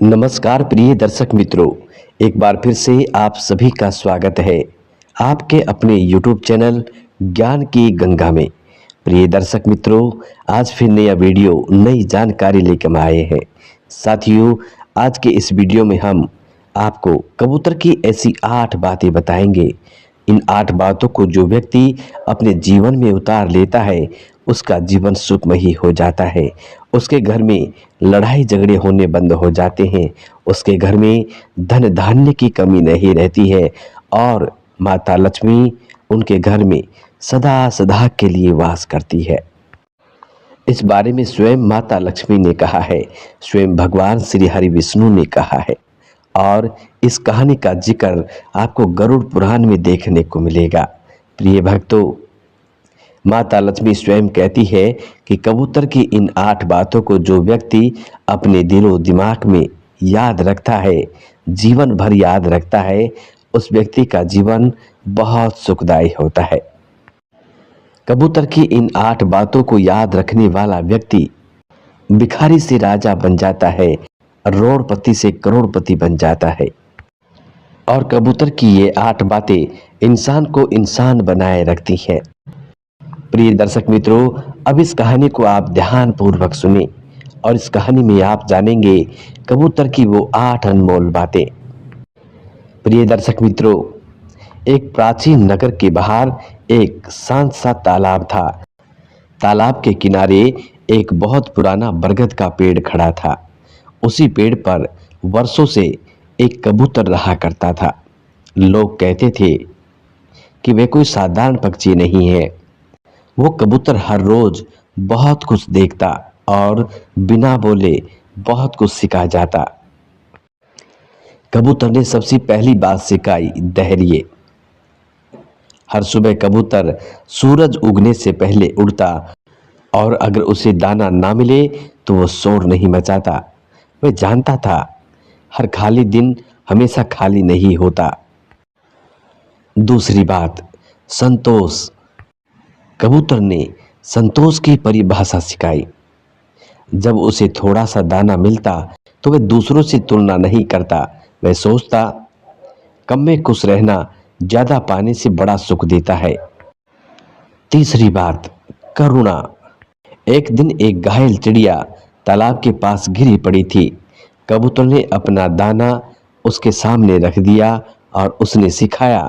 नमस्कार प्रिय दर्शक मित्रों, एक बार फिर से आप सभी का स्वागत है आपके अपने YouTube चैनल ज्ञान की गंगा में। प्रिय दर्शक मित्रों, आज फिर नया वीडियो नई जानकारी लेकर आए हैं। साथियों, आज के इस वीडियो में हम आपको कबूतर की ऐसी 8 बातें बताएंगे। इन 8 बातों को जो व्यक्ति अपने जीवन में उतार लेता है उसका जीवन सुखमयी हो जाता है। उसके घर में लड़ाई झगड़े होने बंद हो जाते हैं। उसके घर में धन धान्य की कमी नहीं रहती है और माता लक्ष्मी उनके घर में सदा सदा के लिए वास करती है। इस बारे में स्वयं माता लक्ष्मी ने कहा है, स्वयं भगवान श्री हरि विष्णु ने कहा है और इस कहानी का जिक्र आपको गरुड़ पुराण में देखने को मिलेगा। प्रिय भक्तों, माता लक्ष्मी स्वयं कहती है कि कबूतर की इन 8 बातों को जो व्यक्ति अपने दिलो दिमाग में याद रखता है, जीवन भर याद रखता है, उस व्यक्ति का जीवन बहुत सुखदायी होता है। कबूतर की इन 8 बातों को याद रखने वाला व्यक्ति भिखारी से राजा बन जाता है, करोड़पति से करोड़पति बन जाता है। और कबूतर की ये 8 बातें इंसान को इंसान बनाए रखती हैं। प्रिय दर्शक मित्रों, अब इस कहानी को आप ध्यान पूर्वक सुने और इस कहानी में आप जानेंगे कबूतर की वो 8 अनमोल बातें। प्रिय दर्शक मित्रों, एक प्राचीन नगर के बाहर एक शांत सा तालाब था। तालाब के किनारे एक बहुत पुराना बरगद का पेड़ खड़ा था। उसी पेड़ पर वर्षों से एक कबूतर रहा करता था। लोग कहते थे कि वे कोई साधारण पक्षी नहीं है। वो कबूतर हर रोज बहुत कुछ देखता और बिना बोले बहुत कुछ सिखा जाता। कबूतर ने सबसे पहली बात सिखाई धैर्य। हर सुबह कबूतर सूरज उगने से पहले उड़ता और अगर उसे दाना ना मिले तो वो शोर नहीं मचाता। वह जानता था हर खाली दिन हमेशा खाली नहीं होता। दूसरी बात, संतोष। कबूतर ने संतोष की परिभाषा सिखाई। जब उसे थोड़ा सा दाना मिलता तो वह दूसरों से तुलना नहीं करता। वह सोचता, कम में खुश रहना ज्यादा पाने से बड़ा सुख देता है। तीसरी बात, करुणा। एक दिन एक घायल चिड़िया तालाब के पास गिरी पड़ी थी। कबूतर ने अपना दाना उसके सामने रख दिया और उसने सिखाया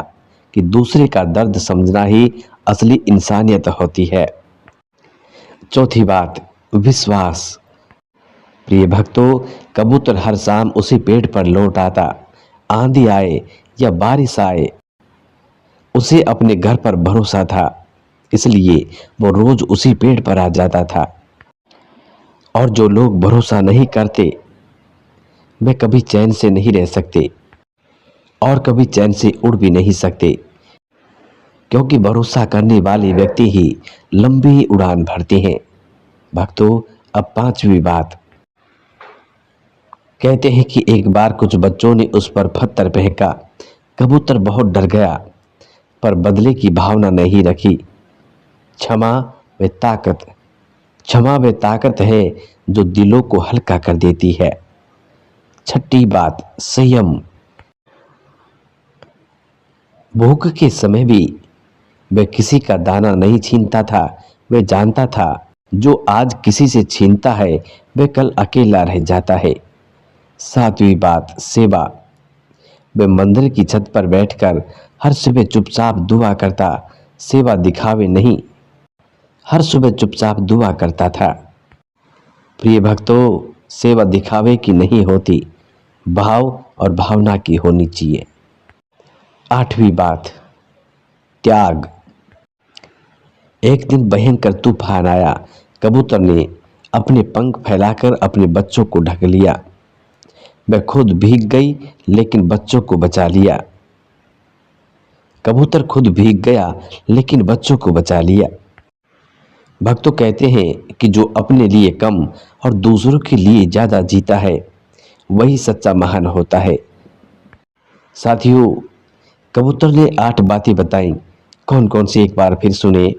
कि दूसरे का दर्द समझना ही असली इंसानियत होती है। चौथी बात, विश्वास। प्रिय भक्तों, कबूतर हर शाम उसी पेड़ पर लौट आता। आंधी आए या बारिश आए, उसे अपने घर पर भरोसा था, इसलिए वो रोज उसी पेड़ पर आ जाता था। और जो लोग भरोसा नहीं करते वे कभी चैन से नहीं रह सकते और कभी चैन से उड़ भी नहीं सकते, क्योंकि भरोसा करने वाले व्यक्ति ही लंबी उड़ान भरते हैं। भक्तों, अब 5वीं बात। कहते हैं कि एक बार कुछ बच्चों ने उस पर पत्थर फेंका। कबूतर बहुत डर गया पर बदले की भावना नहीं रखी। क्षमा व ताकत है जो दिलों को हल्का कर देती है। 6ठी बात, संयम। भूख के समय भी वह किसी का दाना नहीं छीनता था। वह जानता था जो आज किसी से छीनता है वह कल अकेला रह जाता है। 7वीं बात, सेवा। वह मंदिर की छत पर बैठकर हर सुबह चुपचाप दुआ करता। सेवा दिखावे नहीं, हर सुबह चुपचाप दुआ करता था। प्रिय भक्तों, सेवा दिखावे की नहीं होती, भाव और भावना की होनी चाहिए। 8वीं बात, त्याग। एक दिन भयंकर तूफान आया। कबूतर ने अपने पंख फैलाकर अपने बच्चों को ढक लिया। वह खुद भीग गई लेकिन बच्चों को बचा लिया। कबूतर खुद भीग गया लेकिन बच्चों को बचा लिया। भक्तों, कहते हैं कि जो अपने लिए कम और दूसरों के लिए ज्यादा जीता है वही सच्चा महान होता है। साथियों, कबूतर ने 8 बातें बताई। कौन कौन सी एक बार फिर सुने।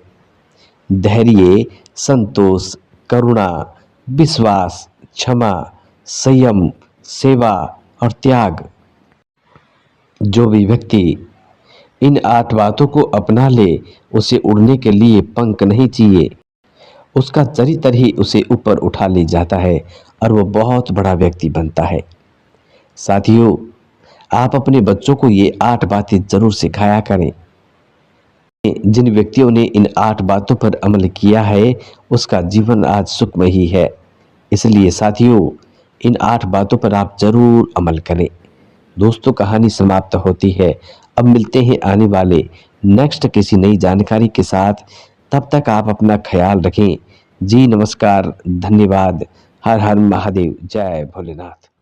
धैर्य, संतोष, करुणा, विश्वास, क्षमा, संयम, सेवा और त्याग। जो भी व्यक्ति इन 8 बातों को अपना ले, उसे उड़ने के लिए पंख नहीं चाहिए। उसका चरित्र ही उसे ऊपर उठा ले जाता है और वो बहुत बड़ा व्यक्ति बनता है। साथियों, आप अपने बच्चों को ये 8 बातें जरूर सिखाया करें। जिन व्यक्तियों ने इन 8 बातों पर अमल किया है, उसका जीवन आज सुखमय ही है। इसलिए साथियों, इन 8 बातों पर आप जरूर अमल करें। दोस्तों, कहानी समाप्त होती है। अब मिलते हैं आने वाले नेक्स्ट किसी नई जानकारी के साथ। तब तक आप अपना ख्याल रखें। जी नमस्कार, धन्यवाद। हर हर महादेव, जय भोलेनाथ।